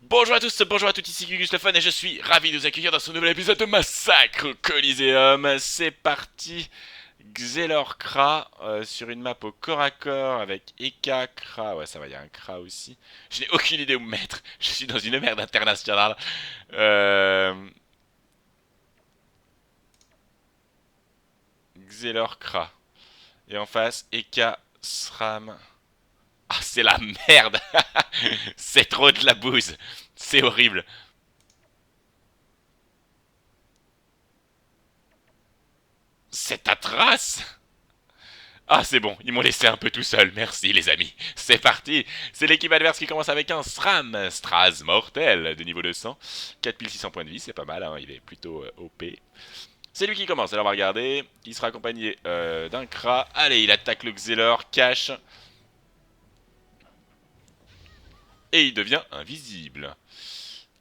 Bonjour à tous, bonjour à toutes, ici Gugus le Fun et je suis ravi de vous accueillir dans ce nouvel épisode de Massacre au Coliseum. C'est parti, Xelor Kra sur une map au corps à corps avec Eka, Kra, ouais ça va, il y a un Kra aussi. Je n'ai aucune idée où me mettre, je suis dans une merde internationale. Euh... Xelor Kra. Et en face, Eka, Sram. Ah c'est la merde. C'est trop de la bouse, c'est horrible. C'est ta trace. Ah, c'est bon, ils m'ont laissé un peu tout seul, merci les amis. C'est parti, c'est l'équipe adverse qui commence avec un SRAM, Straz mortel de niveau 200. 4600 points de vie, c'est pas mal, hein, il est plutôt OP. C'est lui qui commence, alors on va regarder. Il sera accompagné d'un Kra. Allez, il attaque le Xelor, cache. Et il devient invisible.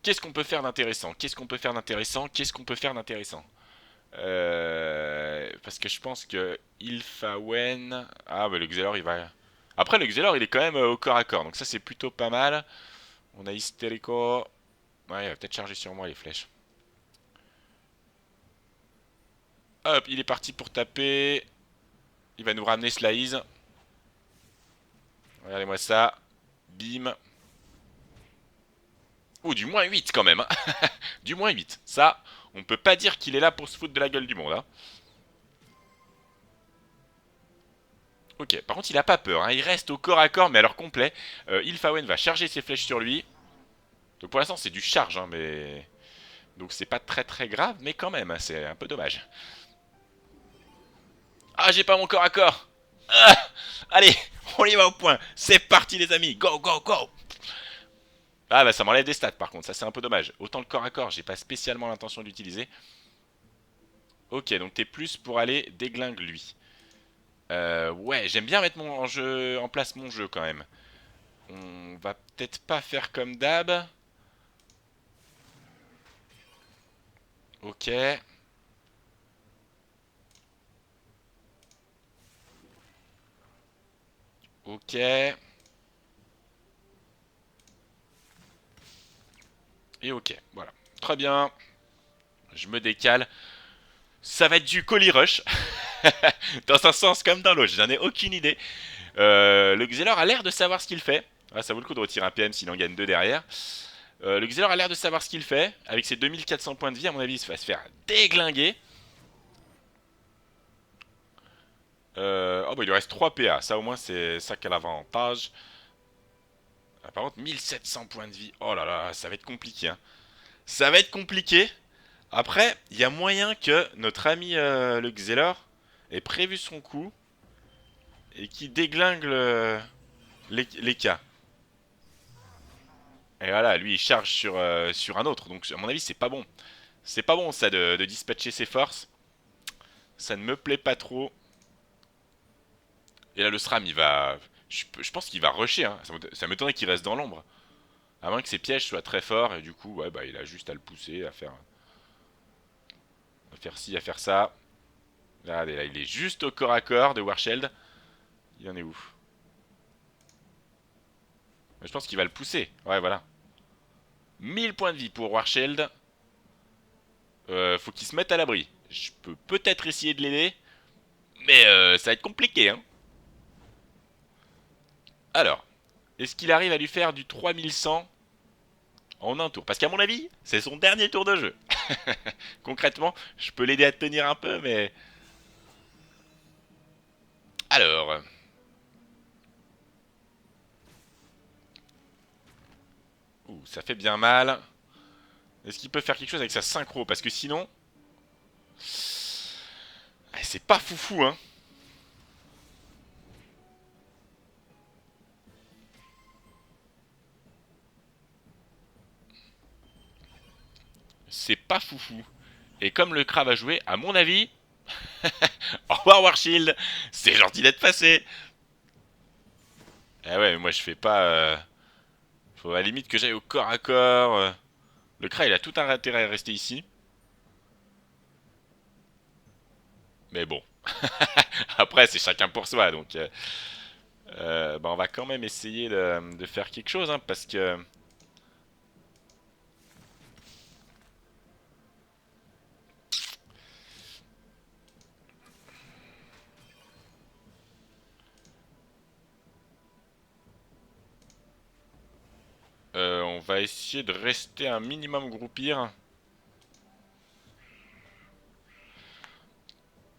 Qu'est-ce qu'on peut faire d'intéressant? Qu'est-ce qu'on peut faire d'intéressant? Qu'est-ce qu'on peut faire d'intéressant? Parce que je pense que Ilfawen. Ah, bah le Xelor il va. Après, le Xelor il est quand même au corps à corps, donc ça c'est plutôt pas mal. On a Hysterico. Ouais, il va peut-être charger sur moi les flèches. Hop, il est parti pour taper. Il va nous ramener Slice. Regardez-moi ça. Bim. Oh, du moins 8 quand même, hein. Du moins 8. Ça, on peut pas dire qu'il est là pour se foutre de la gueule du monde, hein. Ok, par contre il a pas peur, hein. Il reste au corps à corps, mais alors complet. Ilfawen va charger ses flèches sur lui. Donc pour l'instant c'est du charge, hein, mais... Donc c'est pas très très grave, mais quand même, hein, c'est un peu dommage. Ah, j'ai pas mon corps à corps. Ah, allez, on y va au point. C'est parti les amis, go go go. Ah bah ça m'enlève des stats par contre, ça c'est un peu dommage. Autant le corps à corps, j'ai pas spécialement l'intention d'utiliser. Ok, donc t'es plus pour aller déglingue lui. Ouais, j'aime bien mettre en place mon jeu quand même. On va peut-être pas faire comme d'hab. Ok, ok. Et ok, voilà. Très bien. Je me décale. Ça va être du colis rush. Dans un sens comme dans l'autre, j'en ai aucune idée. Le Xelor a l'air de savoir ce qu'il fait. Ah, ça vaut le coup de retirer un PM s'il en gagne deux derrière. Le Xelor a l'air de savoir ce qu'il fait. Avec ses 2400 points de vie, à mon avis, il va se faire déglinguer. Oh bah il lui reste 3 PA, ça au moins c'est ça qui a l'avantage. Ah, par contre 1700 points de vie, oh là là, ça va être compliqué, hein. Ça va être compliqué. Après, il y a moyen que notre ami le Xelor ait prévu son coup et qui déglingue les cas. Et voilà, lui il charge sur un autre, donc à mon avis c'est pas bon. C'est pas bon ça de dispatcher ses forces. Ça ne me plaît pas trop. Et là le SRAM il va... Je pense qu'il va rusher, hein. Ça m'étonnerait qu'il reste dans l'ombre. À moins que ses pièges soient très forts et du coup ouais bah il a juste à le pousser, à faire ci, à faire ça. Regardez là, il est juste au corps à corps de Warsheld. Il en est où? Je pense qu'il va le pousser. Ouais voilà. 1000 points de vie pour Warsheld. Faut qu'il se mette à l'abri. Je peux peut-être essayer de l'aider. Mais ça va être compliqué, hein. Alors, est-ce qu'il arrive à lui faire du 3100 en un tour? Parce qu'à mon avis, c'est son dernier tour de jeu. Concrètement, je peux l'aider à tenir un peu, mais... Alors... Ouh, ça fait bien mal. Est-ce qu'il peut faire quelque chose avec sa synchro? Parce que sinon... C'est pas foufou, hein. C'est pas foufou. Et comme le Kra va jouer, à mon avis... Au revoir Warshield. C'est gentil d'être passé. Ah ouais, mais moi je fais pas... Faut à la limite que j'aille au corps à corps. Le Kra il a tout un intérêt à rester ici. Mais bon. Après c'est chacun pour soi, donc... bah, on va quand même essayer de faire quelque chose, hein, parce que... On va essayer de rester un minimum groupir.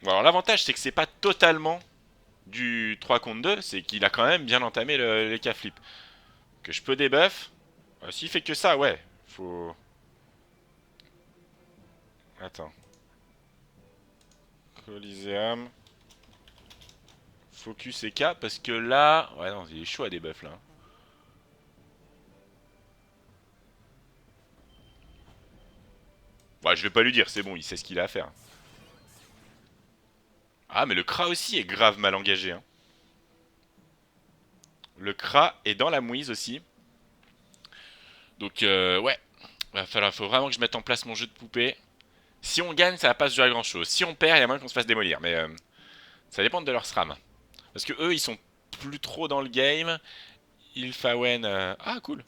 Bon, alors l'avantage c'est que c'est pas totalement du 3 contre 2, c'est qu'il a quand même bien entamé les cas flip. Que je peux débuff. S'il fait que ça, ouais. Faut... Attends. Coliseum. Focus et K, parce que là... Ouais, non, il est chaud à débuff, là. Ouais, je vais pas lui dire, c'est bon, il sait ce qu'il a à faire. Ah, mais le Kra aussi est grave mal engagé, hein. Le Kra est dans la mouise aussi. Donc, ouais. Faut vraiment que je mette en place mon jeu de poupée. Si on gagne, ça va pas se jouer à grand chose. Si on perd, il y a moyen qu'on se fasse démolir. Mais ça dépend de leur SRAM. Parce que eux, ils sont plus trop dans le game. Ilfawen. Ah, cool.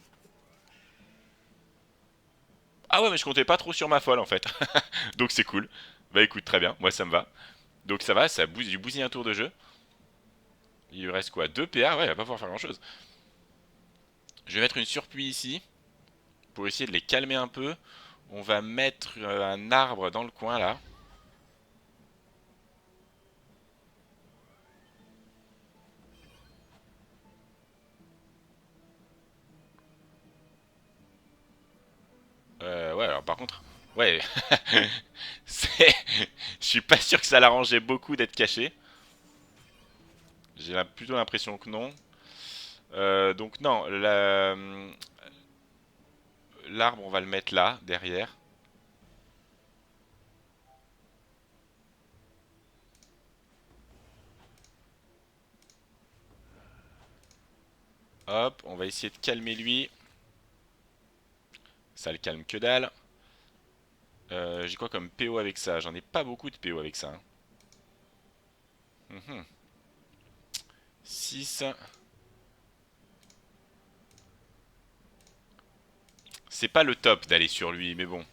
Ah ouais, mais je comptais pas trop sur ma folle en fait. Donc c'est cool. Bah écoute, très bien. Moi, ça me va. Donc ça va, ça bousille, bousille un tour de jeu. Il lui reste quoi? 2 PA? Ouais, il va pas pouvoir faire grand chose. Je vais mettre une surpluie ici. Pour essayer de les calmer un peu. On va mettre un arbre dans le coin là. Ouais, alors par contre, ouais, c'est, je suis pas sûr que ça l'arrangeait beaucoup d'être caché. J'ai plutôt l'impression que non. Donc non, l'arbre on va le mettre là, derrière. Hop, on va essayer de calmer lui. Ça le calme que dalle. J'ai quoi comme PO avec ça? J'en ai pas beaucoup de PO avec ça, hein. 6. C'est pas le top d'aller sur lui, mais bon.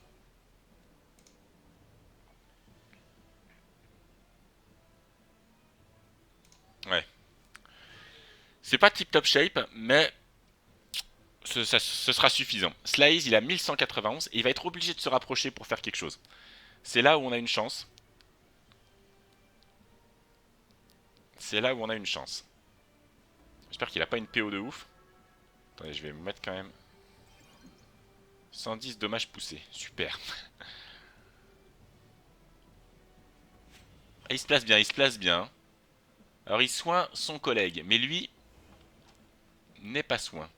Ouais. C'est pas tip top shape, mais ce sera suffisant. Slice, il a 1191 et il va être obligé de se rapprocher pour faire quelque chose. C'est là où on a une chance. C'est là où on a une chance. J'espère qu'il a pas une PO de ouf. Attendez, je vais me mettre quand même. 110 dommages poussés. Super. Ah, il se place bien, il se place bien. Alors il soigne son collègue, mais lui n'est pas soin.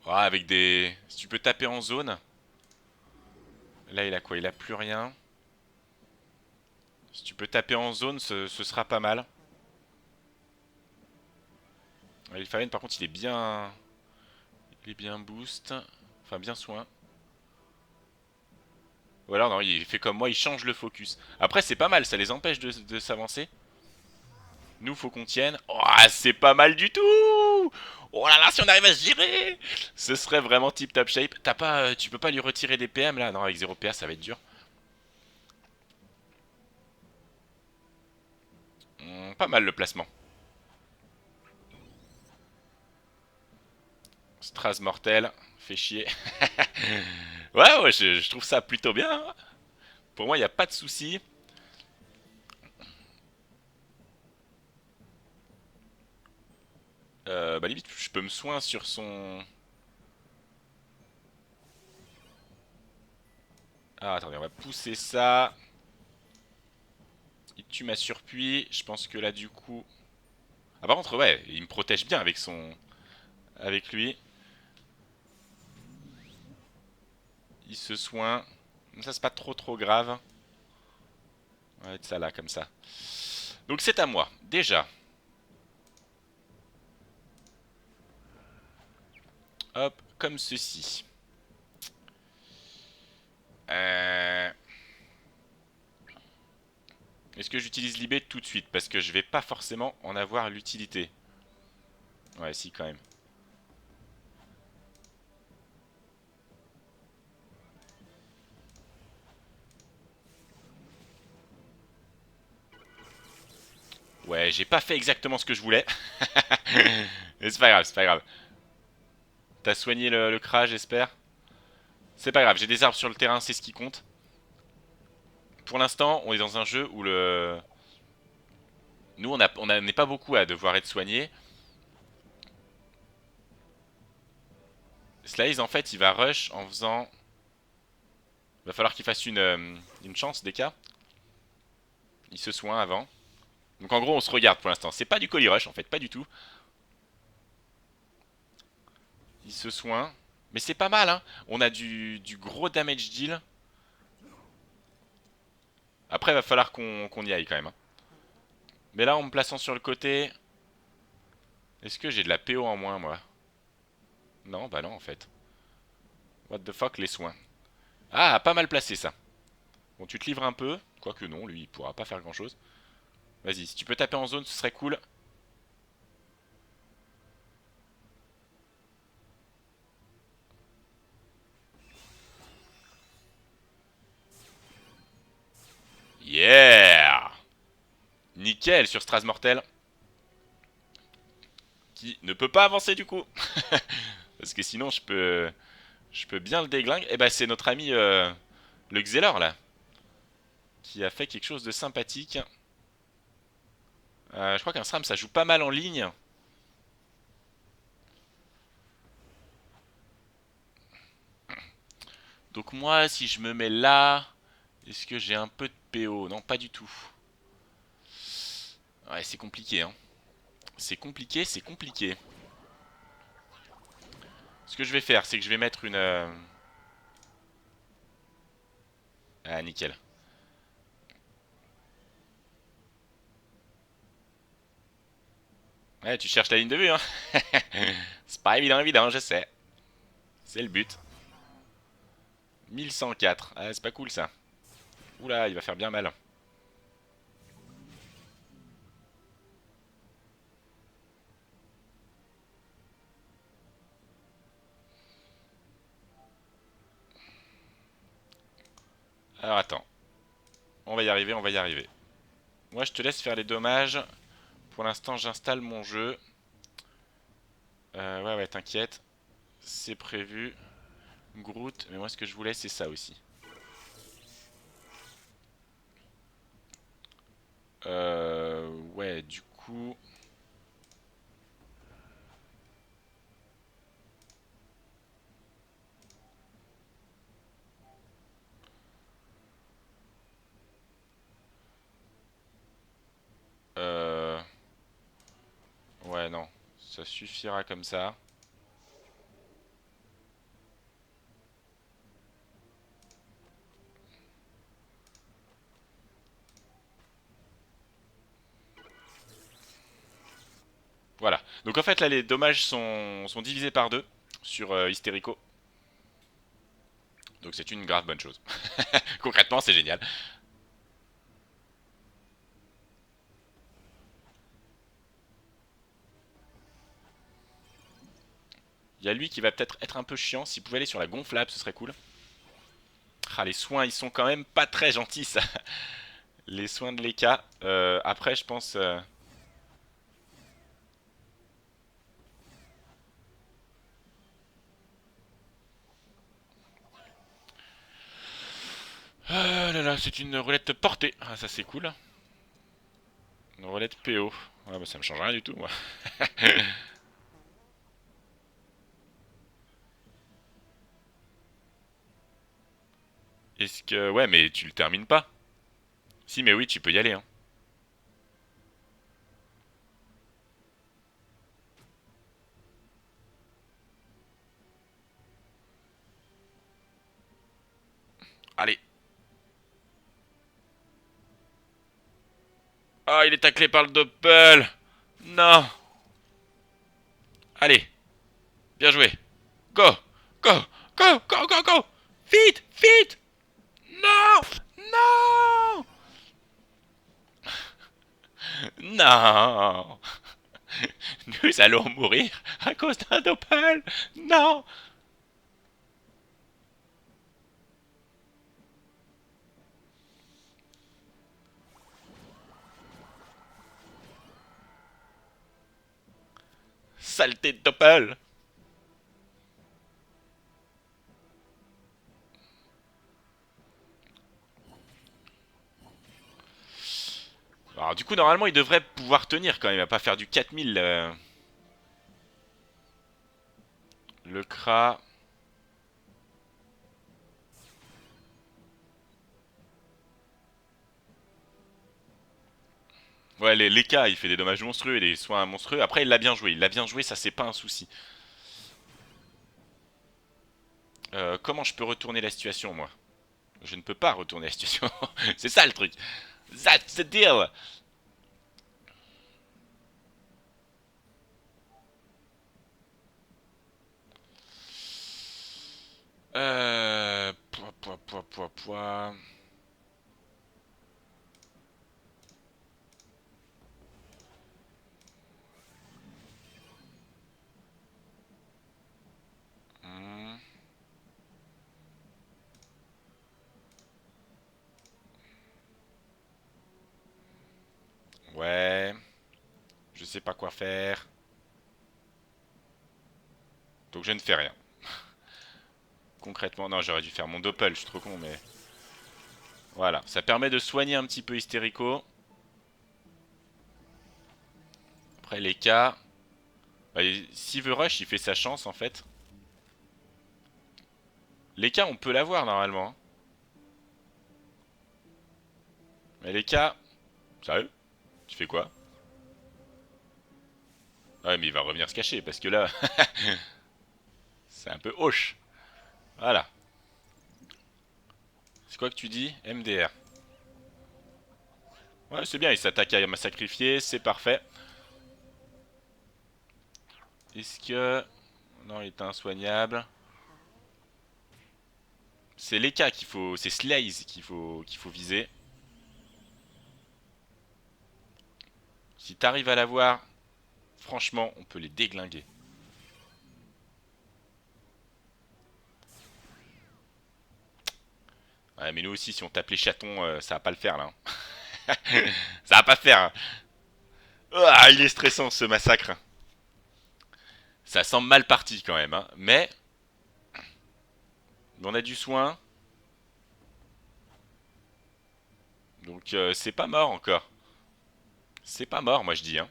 Ah, avec des... Si tu peux taper en zone. Là, il a quoi? Il a plus rien. Si tu peux taper en zone, ce sera pas mal. Il Faven, par contre, il est bien... Il est bien boost. Enfin, bien soin. Ou alors, non, il fait comme moi, il change le focus. Après, c'est pas mal, ça les empêche de s'avancer. Nous, faut qu'on tienne. Oh, c'est pas mal du tout. Oh là là, si on arrive à se gérer, ce serait vraiment tip top shape. T'as pas, tu peux pas lui retirer des PM là? Non, avec 0 PA, ça va être dur. Pas mal le placement. Stras mortel, fait chier. Ouais, ouais, je trouve ça plutôt bien, hein. Pour moi, il n'y a pas de souci. Bah limite, je peux me soin sur son... Ah, attendez, on va pousser ça. Il tue ma surpuis. Je pense que là, du coup... Ah, par contre, ouais, il me protège bien avec son... Avec lui. Il se soigne. Ça, c'est pas trop grave. On va mettre ça là, comme ça. Donc, c'est à moi. Déjà. Hop, comme ceci. Euh... Est-ce que j'utilise l'IB tout de suite? Parce que je vais pas forcément en avoir l'utilité. Ouais, si, quand même. Ouais, j'ai pas fait exactement ce que je voulais. Mais c'est pas grave, c'est pas grave. T'as soigné le crash, j'espère. C'est pas grave, j'ai des arbres sur le terrain, c'est ce qui compte. Pour l'instant, on est dans un jeu où le... Nous, on n'est pas beaucoup à devoir être soignés. Slice, en fait, il va rush en faisant... Il va falloir qu'il fasse une chance, des cas. Il se soigne avant. Donc en gros, on se regarde pour l'instant. C'est pas du colis rush, en fait, pas du tout. Il se soigne. Mais c'est pas mal, hein. On a du gros damage deal. Après, il va falloir qu'on y aille quand même, hein. Mais là, en me plaçant sur le côté... Est-ce que j'ai de la PO en moins, moi? Non, bah non, en fait. What the fuck, les soins. Ah, pas mal placé, ça. Bon, tu te livres un peu. Quoique non, lui, il pourra pas faire grand-chose. Vas-y, si tu peux taper en zone, ce serait cool. Yeah! Nickel sur Stras Mortel. Qui ne peut pas avancer, du coup. Parce que sinon, je peux bien le déglinguer. Et bah, c'est notre ami, le Xelor, là. Qui a fait quelque chose de sympathique. Je crois qu'un SRAM, ça joue pas mal en ligne. Donc moi, si je me mets là, est-ce que j'ai un peu de PO? Non, pas du tout. Ouais, c'est compliqué, hein. C'est compliqué, c'est compliqué. Ce que je vais faire, c'est que je vais mettre une... Ah, nickel. Ouais, tu cherches la ligne de vue, hein. C'est pas évident, évident, je sais. C'est le but. 1104. Ah, c'est pas cool, ça. Oula, il va faire bien mal. Alors, attends. On va y arriver, on va y arriver. Moi, je te laisse faire les dommages. Pour l'instant, j'installe mon jeu. Ouais, ouais, t'inquiète. C'est prévu. Groot. Mais moi, ce que je voulais, c'est ça aussi. Ouais, du coup... Euh... Ouais, non. Ça suffira comme ça. Voilà. Donc en fait, là, les dommages sont divisés par deux sur Hystérico. Donc c'est une grave bonne chose. Concrètement, c'est génial. Il y a lui qui va peut-être être un peu chiant. S'il pouvait aller sur la gonflable, ce serait cool. Ah, les soins, ils sont quand même pas très gentils, ça. Les soins de l'Eka. Après, je pense... Ah là là, c'est une roulette portée. Ah, ça c'est cool. Une roulette PO. Ah bah ça me change rien du tout, moi. Est-ce que... Ouais, mais tu le termines pas. Si, mais oui, tu peux y aller, hein. Allez. Ah, il est taclé par le doppel. Non. Allez, bien joué. Go. Go. Go, go, go, go. Vite, vite. Non. Non. Non. Nous allons mourir à cause d'un doppel. Non. Saleté de doppel. Alors du coup, normalement, il devrait pouvoir tenir quand même. Il va pas faire du 4000. Le Kra. Ouais, les K, il fait des dommages monstrueux et des soins monstrueux. Après, il l'a bien joué. Il l'a bien joué, ça c'est pas un souci. Comment je peux retourner la situation, moi? Je ne peux pas retourner la situation. C'est ça le truc. That's the deal. Pouah. Hmm, ouais, je sais pas quoi faire. Donc je ne fais rien. Concrètement, non, j'aurais dû faire mon doppel, je suis trop con, mais... Voilà, ça permet de soigner un petit peu Hystérico. Après les cas... Bah, s'il veut rush, il fait sa chance en fait. Les cas, on peut l'avoir normalement, hein. Mais les cas... Sérieux? Tu fais quoi? Ah ouais, mais il va revenir se cacher, parce que là... c'est un peu hoche. Voilà. C'est quoi que tu dis? MDR. Ouais, c'est bien, il s'attaque à ma sacrifier, c'est parfait. Est-ce que... Non, il est insoignable. C'est les cas qu'il faut... C'est Slays qu'il faut viser. Si t'arrives à l'avoir, franchement, on peut les déglinguer. Ouais, mais nous aussi, si on tape les chatons, ça va pas le faire, là, hein. Ça va pas faire, hein. Ah, il est stressant, ce massacre. Ça semble mal parti, quand même, hein. Mais, on a du soin. Donc, c'est pas mort, encore. C'est pas mort, moi, je dis, hein.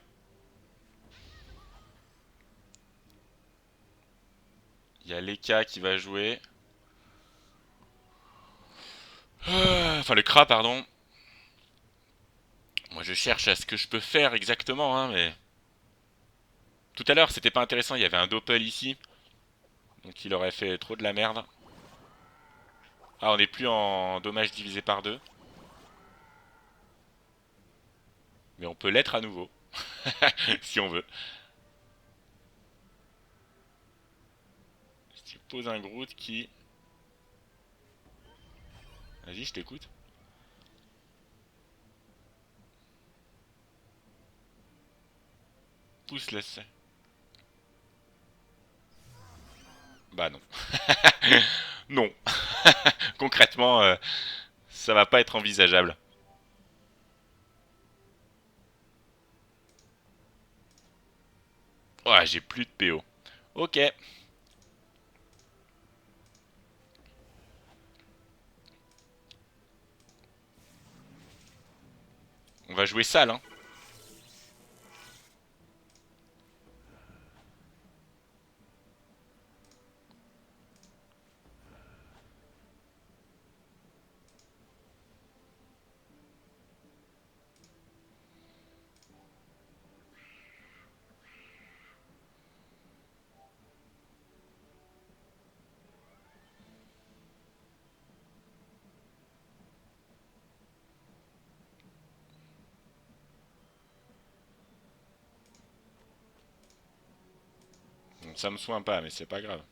Il y a Leka qui va jouer. Enfin, le Kra, pardon. Moi, je cherche à ce que je peux faire exactement, hein, mais... Tout à l'heure, c'était pas intéressant, il y avait un doppel ici. Donc, il aurait fait trop de la merde. Ah, on n'est plus en dommage divisé par deux. Mais on peut l'être à nouveau. Si on veut. Si tu poses un Groot qui... Vas-y, je t'écoute. Pousse laisse. Bah non. Non. Concrètement, ça va pas être envisageable. Ouais, j'ai plus de PO. Ok. On va jouer sale, hein. Bon, ça me soigne pas, mais c'est pas grave.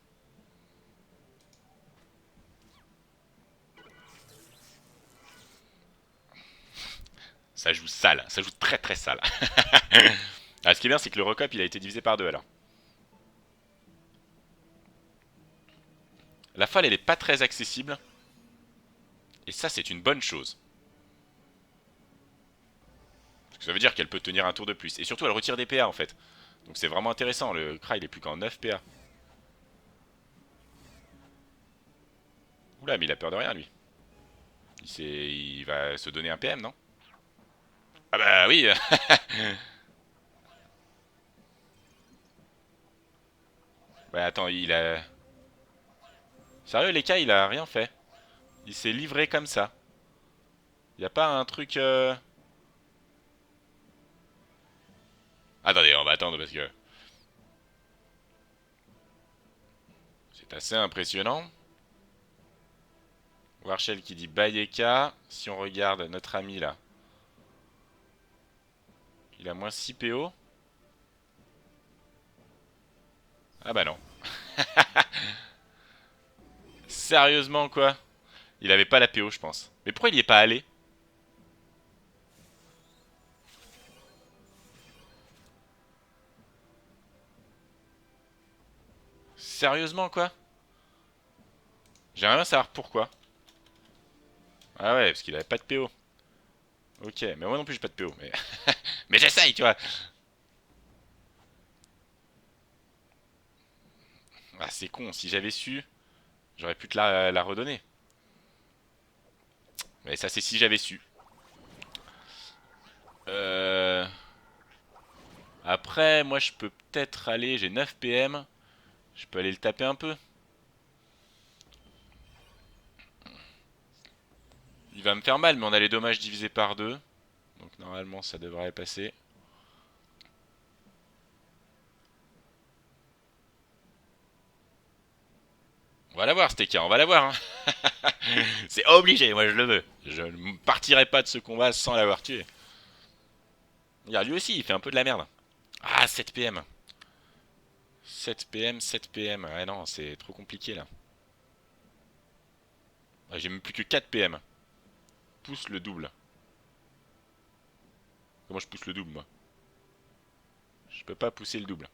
Ça joue sale. Ça joue très très sale. Ah, ce qui est bien, c'est que le recop, il a été divisé par deux, alors. La falle, elle est pas très accessible. Et ça, c'est une bonne chose. Parce que ça veut dire qu'elle peut tenir un tour de plus. Et surtout, elle retire des PA, en fait. Donc c'est vraiment intéressant. Le Kra, il est plus qu'en 9 PA. Oula, mais il a peur de rien, lui. Il va se donner un PM, non? Ah bah oui. Ouais, attends, il a... Sérieux, les cas, il a rien fait. Il s'est livré comme ça. Y a pas un truc... Attendez, on va attendre parce que... C'est assez impressionnant. Warshell qui dit Bayeka. Si on regarde notre ami là, il a moins 6 PO. Ah bah non. Sérieusement quoi? Il avait pas la PO je pense. Mais pourquoi il y est pas allé? Sérieusement quoi? J'aimerais bien savoir pourquoi. Ah ouais, parce qu'il avait pas de PO. Ok, mais moi non plus j'ai pas de PO. Mais, mais j'essaye, tu vois. Ah c'est con, si j'avais su, j'aurais pu te la redonner. Mais ça c'est si j'avais su. Euh... Après, moi je peux peut-être aller, j'ai 9 PM. Je peux aller le taper un peu. Il va me faire mal, mais on a les dommages divisés par 2. Donc normalement ça devrait passer. On va l'avoir, Steka, on va l'avoir. Hein. C'est obligé, moi je le veux. Je ne partirai pas de ce combat sans l'avoir tué. Regarde, lui aussi, il fait un peu de la merde. Ah, 7 PM. 7 PM, 7 PM. Ouais, non, c'est trop compliqué là. Ah, j'ai même plus que 4 PM. Pousse le double. Comment je pousse le double, moi? Je peux pas pousser le double.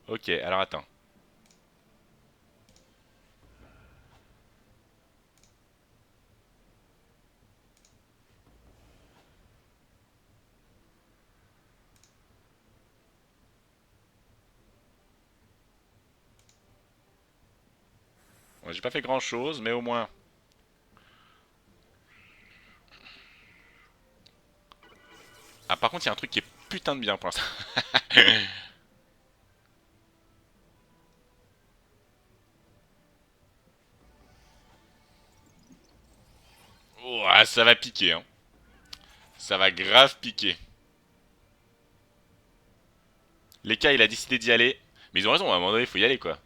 Ok, alors attends. Bon, j'ai pas fait grand chose, mais au moins. Ah, par contre, il y a un truc qui est putain de bien pour l'instant. Oh, ah, ça va piquer, hein. Ça va grave piquer. Leka, il a décidé d'y aller. Mais ils ont raison, à un moment donné, il faut y aller, quoi.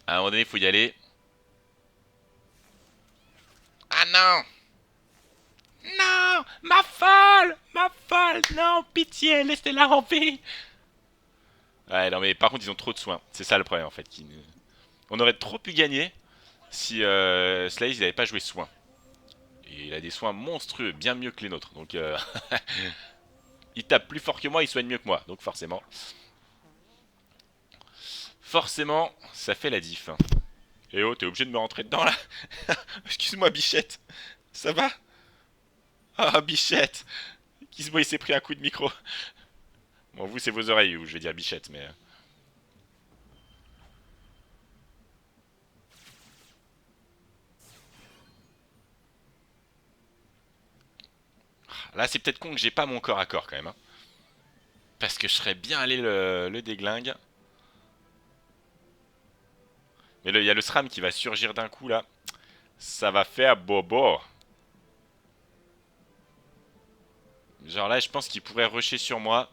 À un moment donné, il faut y aller. Ah non! Non! Ma folle! Ma folle! Non, pitié, laissez-la en paix! Ouais, non, mais par contre, ils ont trop de soins. C'est ça le problème, en fait. On aurait trop pu gagner si Slays il avait pas joué soin. Et il a des soins monstrueux, bien mieux que les nôtres. Donc, il tape plus fort que moi, il soigne mieux que moi. Donc, forcément. Forcément, ça fait la diff. Eh oh, t'es obligé de me rentrer dedans là? Excuse-moi, Bichette. Ça va? Ah, Bichette! Qui se voit, il s'est pris un coup de micro. Bon, vous, c'est vos oreilles, ou je vais dire Bichette, mais. Là, c'est peut-être con que j'ai pas mon corps à corps quand même. Hein. Parce que je serais bien allé le déglingue. Mais il y a le SRAM qui va surgir d'un coup là. Ça va faire bobo. Genre là, je pense qu'ils pourraient rusher sur moi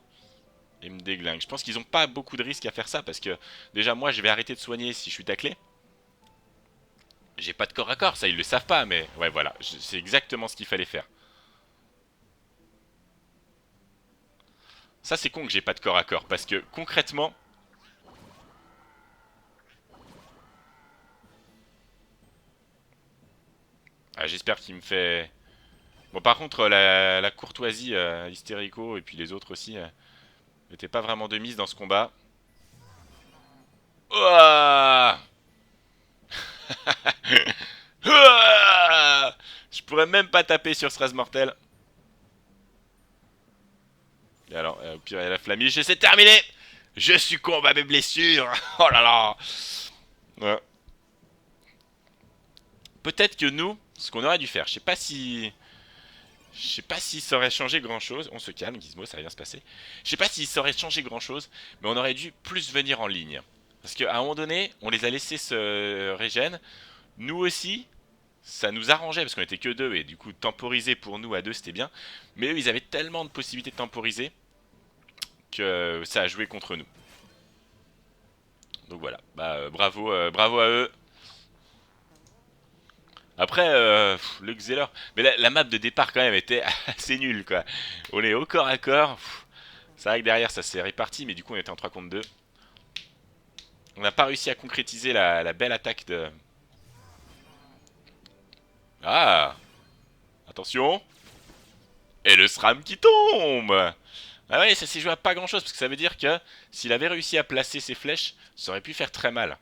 et me déglingue. Je pense qu'ils ont pas beaucoup de risques à faire ça parce que déjà, moi, je vais arrêter de soigner si je suis taclé. J'ai pas de corps à corps, ça ils le savent pas, mais ouais, voilà, c'est exactement ce qu'il fallait faire. Ça, c'est con que j'ai pas de corps à corps parce que concrètement, ah, j'espère qu'il me fait. Bon, par contre, la courtoisie Hystérico et puis les autres aussi n'étaient pas vraiment de mise dans ce combat. Ouah. Ouah. Je pourrais même pas taper sur ce rase mortel. Et alors, au pire, il y a la flamiche et c'est terminé. Je succombe à mes blessures. Oh là là. Ouais. Peut-être que nous, ce qu'on aurait dû faire, je sais pas si Je sais pas si ça aurait changé grand chose. On se calme, Gizmo, ça va bien se passer. Je sais pas si ça aurait changé grand chose, mais on aurait dû plus venir en ligne. Parce qu'à un moment donné, on les a laissés se régène. Nous aussi, ça nous arrangeait parce qu'on était que deux et du coup temporiser pour nous à deux c'était bien. Mais eux ils avaient tellement de possibilités de temporiser que ça a joué contre nous. Donc voilà, bravo, bravo à eux. Après, le Xeller, mais la map de départ quand même était assez nulle quoi. On est au corps à corps. C'est vrai que derrière ça s'est réparti, mais du coup on était en 3 contre 2. On n'a pas réussi à concrétiser la belle attaque de... Ah, attention. Et le SRAM qui tombe. Ah ouais, ça s'est joué à pas grand chose, parce que ça veut dire que s'il avait réussi à placer ses flèches, ça aurait pu faire très mal.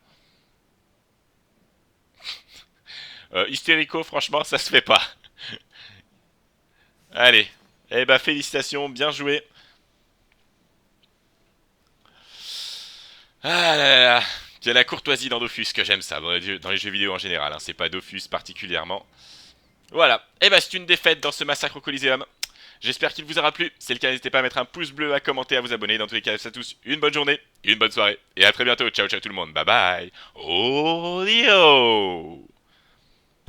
Hystérico, franchement, ça se fait pas. Allez, eh ben félicitations, bien joué. Ah là là là, il y a la courtoisie dans Dofus, que j'aime ça, dans les jeux vidéo en général, hein, c'est pas Dofus particulièrement. Voilà, et bah c'est une défaite dans ce massacre au Coliseum. J'espère qu'il vous aura plu. Si c'est le cas, n'hésitez pas à mettre un pouce bleu, à commenter, à vous abonner. Dans tous les cas, à tous une bonne journée, une bonne soirée. Et à très bientôt. Ciao, ciao tout le monde. Bye bye. Audio.